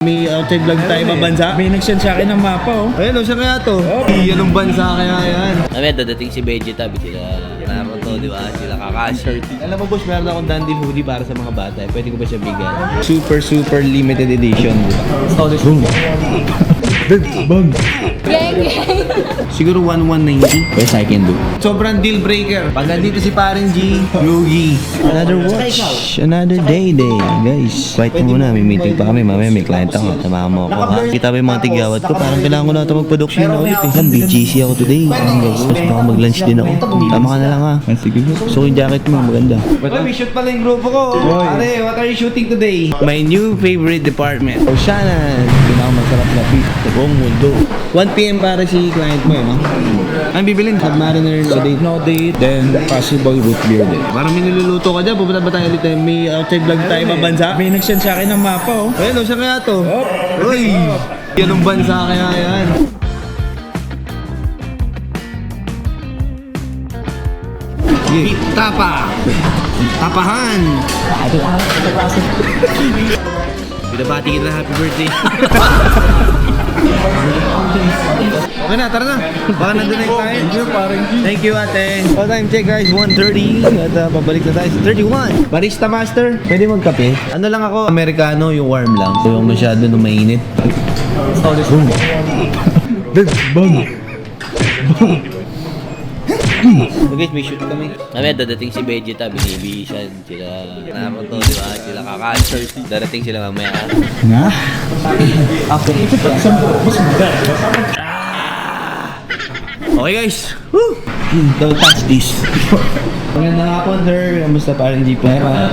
May outside vlog tayo ibang bansa. May nag-send sa akin ng mapa, oh. Ayun, saan kaya to? Anong bansa kaya yan? Mamaya dadating si Vegeta, sila Naruto, di ba? Sila Kakashi. Alam mo boss, meron akong Dandil hoodie para sa mga bata. Pwede ko ba siya bigyan? Super limited edition, di ba? Boom! Bang! Gang, gang. Siguro 1,190. Best I can do. Sobrang deal breaker. Pag nandito si Paring G, Yogi. Another watch. Another day. Guys, wait muna. May meeting pa kami. Mamaya may client ako. Samahan mo ako ha. Kita ba yung mga tigawat ko? Parang kailangan ko na ito mag-production na ulit eh. BGC ako today. Guys, baka mag-lunch din ako. Tama ka na lang ha. Sige. So yung jacket mo, maganda. May shoot pala yung grupo ko. Pare, what are you shooting today? My new favorite department. Oceanan. Pinakamasarap na beef sa buong mundo. 1 PM para si client mo, no? Ang bibilin, Submariner, no date. No date, then possible root beer din. Parang may niluluto ka dyan, pupunta ba tayo ulit? May outside vlog tayo ibang bansa? May nag-send sa akin ng mapa, oh. Ayun, saan kaya to? Uy! Anong bansa kaya yan? Sige, tapa! Tapahan! Binabati kita, happy birthday! Okay na, tara na. Baka nandun na yung tayo. Thank you, ate. All time check guys, 1:30. At pabalik na tayo sa 31. Barista master, pwede magkape? Ano lang ako, Americano, yung warm lang. So yung masyado nung mainit. Boom. Bang. So guys, may shoot kami. Mamaya dadating si Vegeta, binibisan. Sila Naruto, di ba? Sila Kakashi. Dadating sila mamaya. Nga? Okay guys. Woo! Don't touch this. Magandang hapon sir. Kamusta parang jeep na?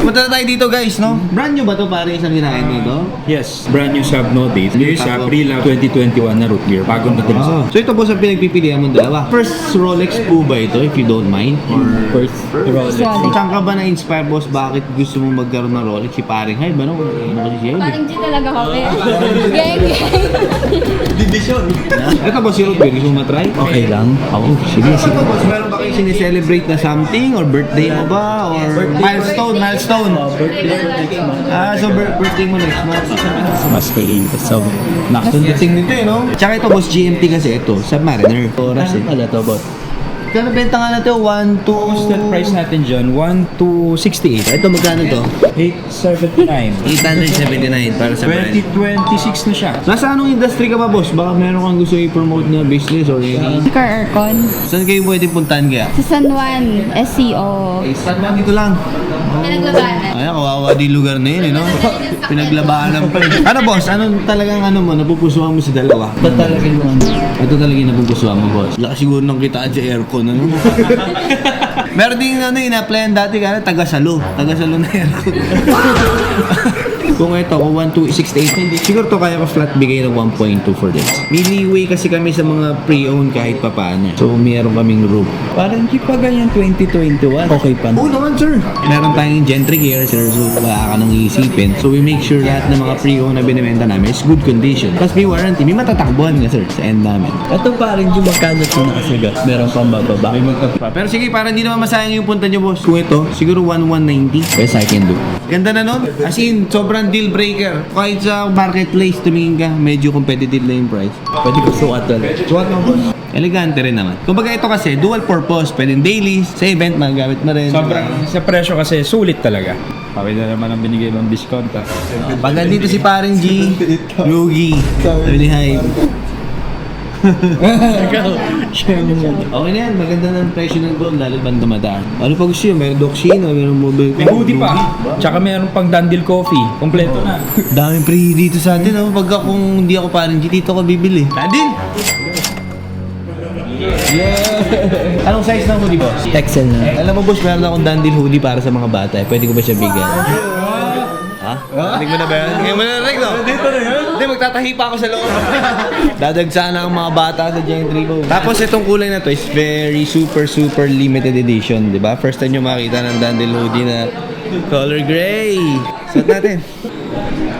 Punta na tayo dito guys, no? Brand new ba to pare isang ginahin mo to? Yes, brand new sub no date. New sub, pre-lab 2021 na root beer. Bagong dating sa. So ito po sa pinagpipilihan mo dalawa. First Rolex po ba ito if you don't mind? Or First Rolex. saan ka ba na-inspire boss? Bakit gusto mo magkaroon ng Rolex? Si paring Hyde ba? Ano kasi siya? Parang G talaga kami. Gang, gang. Ito boss, si Rolex. Gusto mo matry? Okay lang. Oo, sige. Ito boss, meron ba kayo sinicelebrate na something? Or birthday mo ba? Or milestone? So birthday mo next month. Mas kain. So, Dating nito eh, no? Tsaka ito boss, GMT kasi ito, Submariner. Oras eh. Ano to, boss? Kano benta nga natin? 1, 2... Posted price natin dyan, 1,268. Ito magkano to? 879. 879 para sa brand. 2026 na siya. Nasa anong industry ka ba boss? Baka meron kang gusto i-promote na business or anything? Car aircon. Saan kayo pwede puntahan kaya? Sa San Juan, SCO. Start lang dito lang. Pinaglabanan. Ay, kawawa di lugar na yun, eh, no? Pinaglabanan pa eh. Ano boss? Ano talagang ano mo? Napupusuhan mo sa dalawa? Ito talaga yung Ito talaga yung napupusuhan mo, boss. Laka siguro nang kitaan sa aircon, ano? Meron din ano, ina-applyan dati ka, taga-salo na aircon. Kung ito, kung 1,268, hindi. Siguro to kaya ko flat bigay ng 1.2 for this. May leeway kasi kami sa mga pre-owned kahit papaano. So, meron kaming room. parang di pa ganyan 2021. Okay pa. Oo naman, sir. Meron tayong gentry gear, sir. So, wala ka nang iisipin. So, we make sure lahat ng mga pre-owned na binibenta namin is good condition. Plus, may warranty. May matatakbuhan nga, sir, sa end namin. Ito parang di magkano ito nakasagat. Meron pang bababa. Pero sige, para hindi naman masayang yung punta nyo, boss. Kung ito, siguro 1,190. Best I can do. Ganda na nun. As in, sobrang deal breaker. Kahit sa marketplace, tumingin ka, medyo competitive na yung price. Pwede ko sukat ulit. Suot mo, boss. Elegante rin naman. Kumbaga ito kasi, dual purpose. Pwedeng daily, sa event, magagamit mo rin. Sobrang sa presyo kasi sulit talaga. Kami na naman ang binigay ng discount. Pag nandito si Paring G, Yogi, sabi ni Hyde. Okay na yan, maganda ng presyo ng gold, lalo bang dumadaan. Ano pa gusto yun? Meron Doxino, meron mobile. May hoodie pa. Tsaka meron pang Dandil Coffee. Kompleto na. Daming free dito sa atin, no? Pagka kung hindi ako Paring G, dito ako bibili. Dandil! Yeah! Anong size ng hoodie, boss? XL na. Alam mo, boss, meron akong Dandil hoodie para sa mga bata. Pwede ko ba siya bigyan? Ha? Rinig mo na ba yan? Ngayon mo na rinig, no? Dito na yan? Hindi, magtatahi pa ako sa loob. Dadagsa na ang mga bata sa Gentry ko. Tapos itong kulay na to is very super limited edition, di ba? First time nyo makita ng Dandil hoodie na color gray. Suot natin.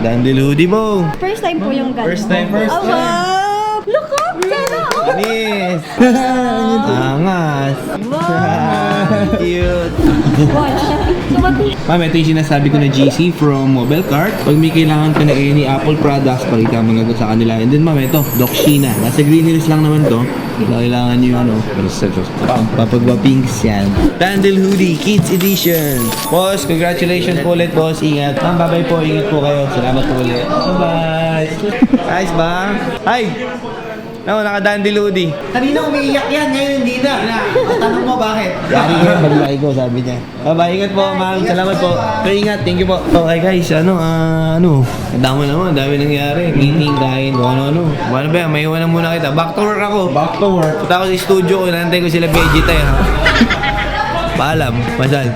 Dandil hoodie mo. First time po yung ganun. First time. Oh, wow! Look up! Sana! Miss! Angas! Cute! Watch. Sumati. Ma'am, ito yung sinasabi ko na GC from Mobile Cart. Pag may kailangan ka na any Apple products, pakita mo na sa kanila. And then ma'am, ito, Doc Sheena. Nasa Green Hills lang naman to. Kailangan nyo yung papagwa pinks yan. Dandel Hoodie, Kids Edition. Boss, congratulations po ulit, boss. Ingat. Ma'am, bye-bye po. Ingat po kayo. Salamat po ulit. Bye-bye. Ayos ba? Hi! No, naka-Dandel Hoodie. Kanina umiiyak yan, ngayon hindi na. Tanong mo bakit? Yari yan, baglaki ko, sabi niya. Bye-bye, ingat po, ma'am. Salamat po. Pero ingat, thank you po. Okay guys, ang dami naman, dami nangyari. Meeting, kain, kung ano-ano. Ano ba yan, may iwan na muna kita. Back to work ako. Back to work. Punta ako sa studio ko, inantay ko sila Vegeta. Paalam, masal.